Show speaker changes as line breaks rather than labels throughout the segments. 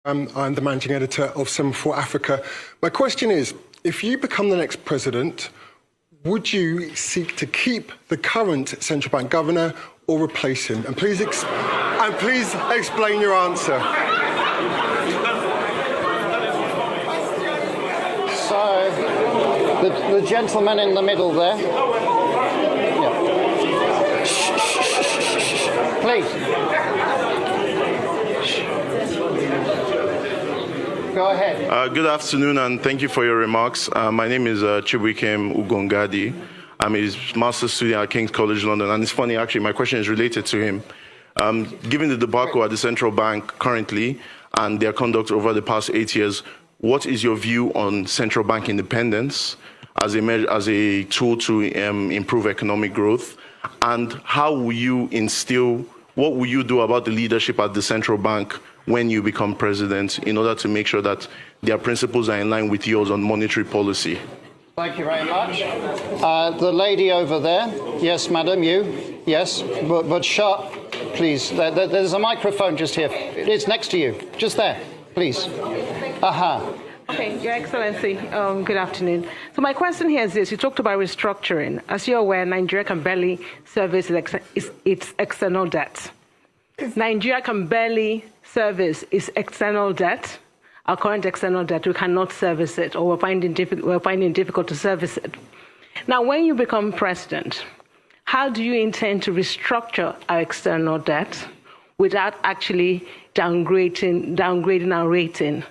I'm the managing editor of Semaphore Africa. My question is, if you become the next president, would you seek to keep the current central bank governor or replace him? And please explain your answer.
So, the gentleman in the middle there. Yeah. Please. Go ahead.
Good afternoon, and thank you for your remarks. My name is Chibuikem Ugongadi. I'm his master's student at King's College London, and it's funny, actually, my question is related to him. Given the debacle at the central bank currently and their conduct over the past 8 years, what is your view on central bank independence as a tool to improve economic growth? And how will you what will you do about the leadership at the central bank when you become president in order to make sure that their principles are in line with yours on monetary policy?
Thank you very much. The lady over there. Yes, madam, you. Yes, but sharp, please. There's a microphone just here. It's next to you. Just there, please. Aha.
Okay, Your Excellency, good afternoon. So my question here is this. You talked about restructuring. As you're aware, Nigeria can barely service its external debt. Nigeria can barely service its external debt. Our current external debt, we cannot service it, or we're finding it difficult to service it. Now, when you become president, how do you intend to restructure our external debt without actually downgrading our rating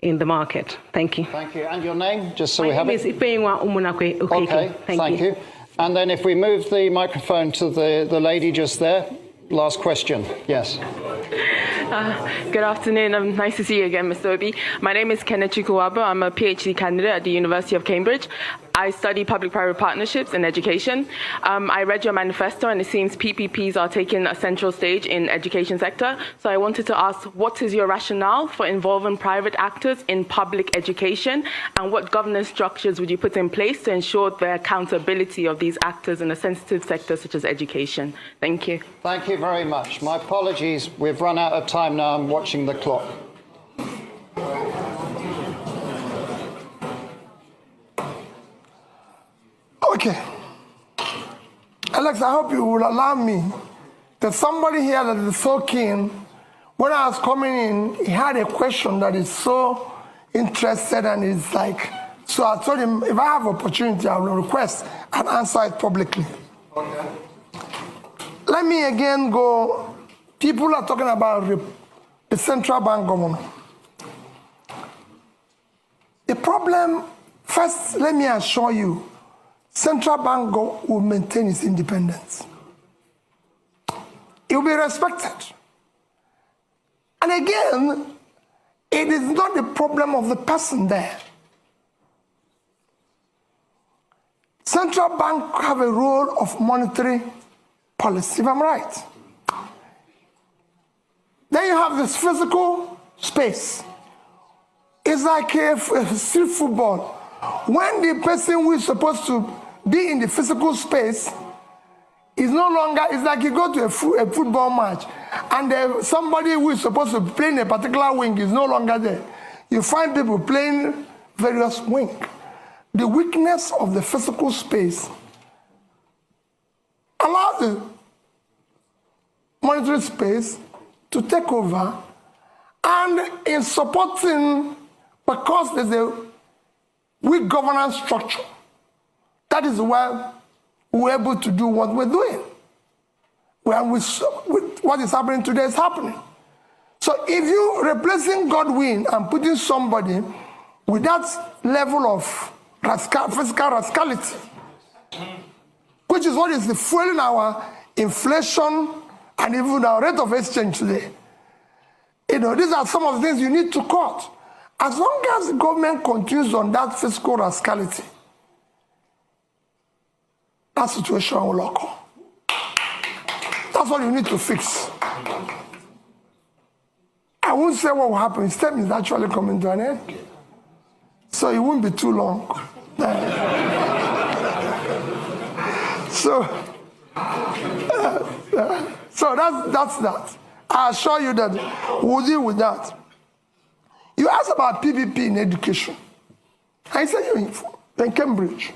in the market? Thank you.
Thank you. And your name, just so we have it?
My name is Ifeyinwa Umunakwe.
Okay, thank you. And then if we move the microphone to the lady just there, last question. Yes.
Good afternoon. Nice to see you again, Mr. Obi. My name is Kenneth Chukwuwabo. I'm a PhD candidate at the University of Cambridge. I study public-private partnerships in education. I read your manifesto, and it seems PPPs are taking a central stage in the education sector. So I wanted to ask, what is your rationale for involving private actors in public education, and what governance structures would you put in place to ensure the accountability of these actors in a sensitive sector such as education? Thank you.
Thank you very much. My apologies. We've run out of time now. I'm watching the clock.
Okay. Alex, I hope you will allow me. There's somebody here that is so keen. When I was coming in, he had a question that is so interested, and it's like, so I told him, if I have opportunity, I will request and answer it publicly. Okay. Let me again go. People are talking about the central bank governor. The problem, first, let me assure you, central bank will maintain its independence. It will be respected. And again, it is not the problem of the person there. Central bank have a role of monetary policy, if I'm right. Then you have this physical space. It's like a street football. When the person who is supposed to be in the physical space is no longer, it's like you go to a football match and somebody who is supposed to play in a particular wing is no longer there. You find people playing various wings. The weakness of the physical space allows the monetary space to take over, and in supporting, because there's a weak governance structure, that is why we're able to do what we're doing. What is happening today is happening. So if you're replacing Godwin and putting somebody with that level of fiscal rascality, which is what is fueling our inflation and even our rate of exchange today, these are some of the things you need to cut. As long as the government continues on that fiscal rascality, that situation will occur. That's what you need to fix. I won't say what will happen. His term is actually coming to an end. So it won't be too long. So that's that. I assure you that we'll deal with that. You asked about PPP in education. I said you're in Cambridge.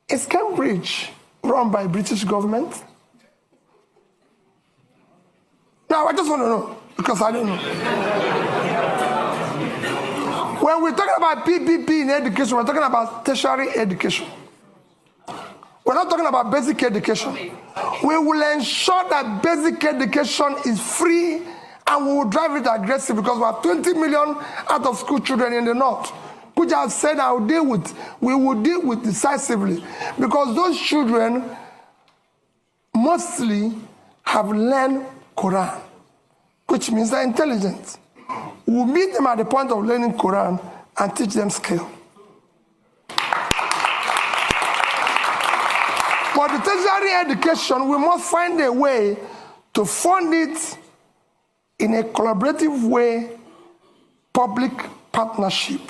Is Cambridge run by British government? Now, I just want to know, because I don't know. When we're talking about PPP in education, we're talking about tertiary education. We're not talking about basic education. We will ensure that basic education is free, and we will drive it aggressive, because we have 20 million out of school children in the north, which I've said we will deal with decisively, because those children mostly have learned Quran, which means they're intelligent. We'll meet them at the point of learning Quran and teach them skill. For the tertiary education, we must find a way to fund it in a collaborative way, public partnership,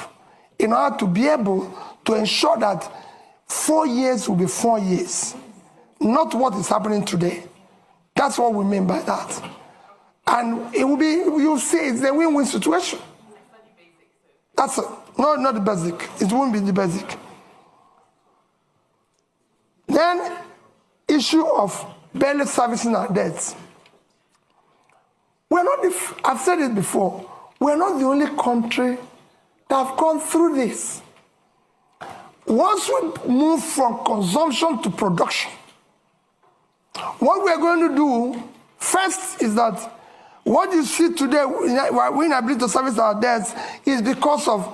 in order to be able to ensure that 4 years will be 4 years, not what is happening today. That's what we mean by that. And it will be, you'll see, it's a win-win situation. That's it. No, not the basic. It won't be the basic. Then, issue of barely servicing our debts. We're not, I've said it before, we're not the only country that have gone through this. Once we move from consumption to production, what we're going to do first is that what you see today, we're inability to service our debts, is because of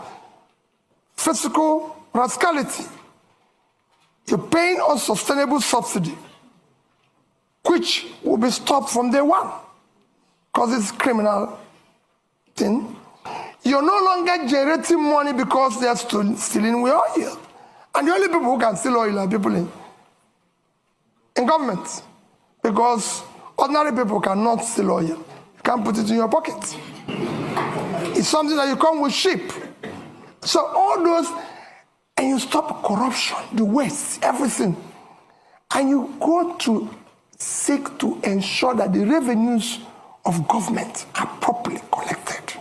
fiscal rascality. You're paying unsustainable subsidy, which will be stopped from day one, because it's a criminal thing. You're no longer generating money because they're stealing oil. And the only people who can steal oil are people in government, because ordinary people cannot steal oil. You can't put it in your pocket. It's something that you come with sheep. So all those, and you stop corruption, the waste, everything. And you go to seek to ensure that the revenues of government are properly collected.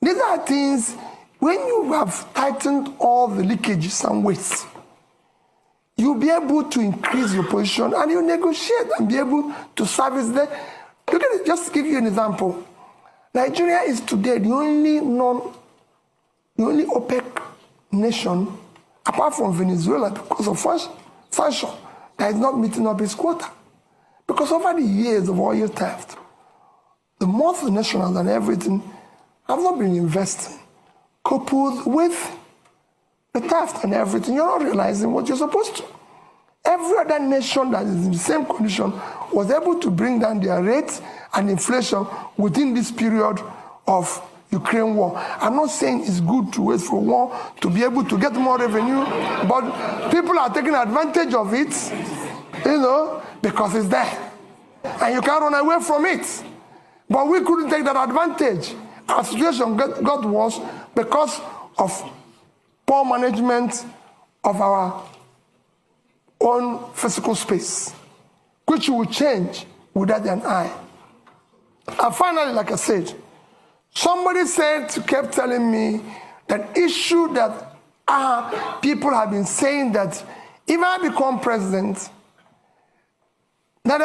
These are things, when you have tightened all the leakages and wastes, you'll be able to increase your position, and you negotiate and be able to service them. Look at it, just to give you an example. Nigeria is today the only OPEC nation, apart from Venezuela, because of sanction, that is not meeting up its quota. Because over the years of oil theft, the multinationals and everything have not been investing, coupled with the theft and everything. You're not realizing what you're supposed to. Every other nation that is in the same condition was able to bring down their rates and inflation within this period of Ukraine war. I'm not saying it's good to wait for war to be able to get more revenue, but people are taking advantage of it, because it's there. And you can't run away from it. But we couldn't take that advantage. Our situation got worse because of poor management of our own physical space, which will change without an eye. And finally, like I said, somebody kept telling me that issue that people have been saying that if I become president, that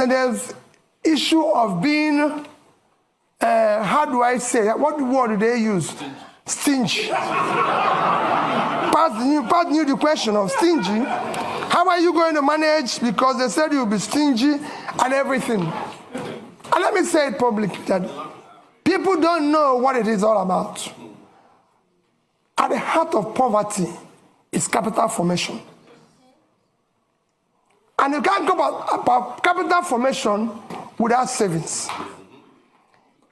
there's issue of being, how do I say, what word do they use? Stingy. Pat knew the question of stingy. How are you going to manage? Because they said you'll be stingy and everything. And let me say it publicly that people don't know what it is all about. At the heart of poverty is capital formation. And you can't go about capital formation without savings.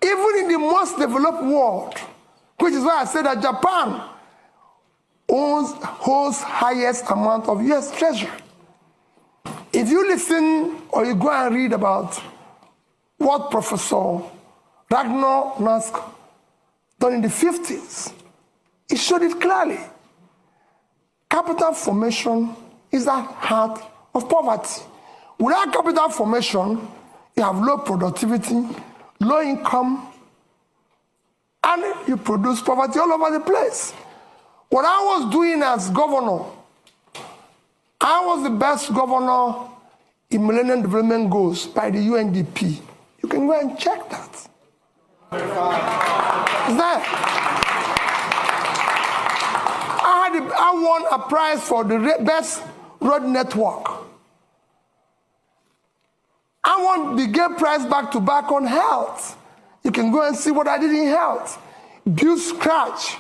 Even in the most developed world, which is why I said that Japan holds highest amount of US treasury. If you listen or you go and read about what Professor Ragnar Nask done in the 50s, he showed it clearly. Capital formation is at heart of poverty. Without capital formation, you have low productivity, low income, and you produce poverty all over the place. What I was doing as governor, I was the best governor in Millennium Development Goals by the UNDP. You can go and check that. Is that? I won a prize for the best road network. I won the Gay Prize back to back on health. You can go and see what I did in health. Build scratch,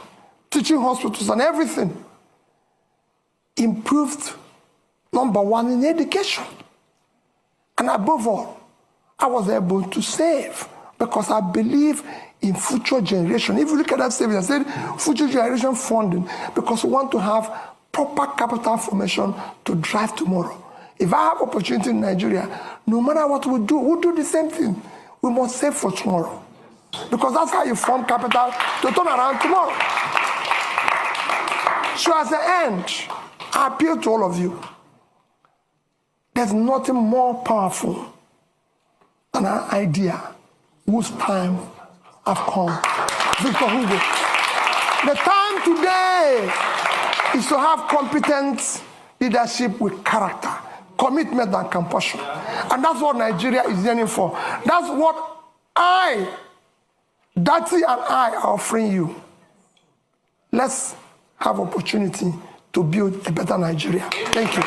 teaching hospitals and everything. Improved #1 in education. And above all, I was able to save because I believe in future generation. If you look at that savings, I said future generation funding because we want to have proper capital formation to drive tomorrow. If I have opportunity in Nigeria, no matter what we do, we'll do the same thing. We must save for tomorrow. Because that's how you form capital to turn around tomorrow. So as the end, I appeal to all of you. There's nothing more powerful than an idea whose time have come. Victor Hugo. The time today is to have competent leadership with character, commitment and compassion. And that's what Nigeria is yearning for. That's what Dati and I are offering you. Let's have opportunity to build a better Nigeria. Thank you.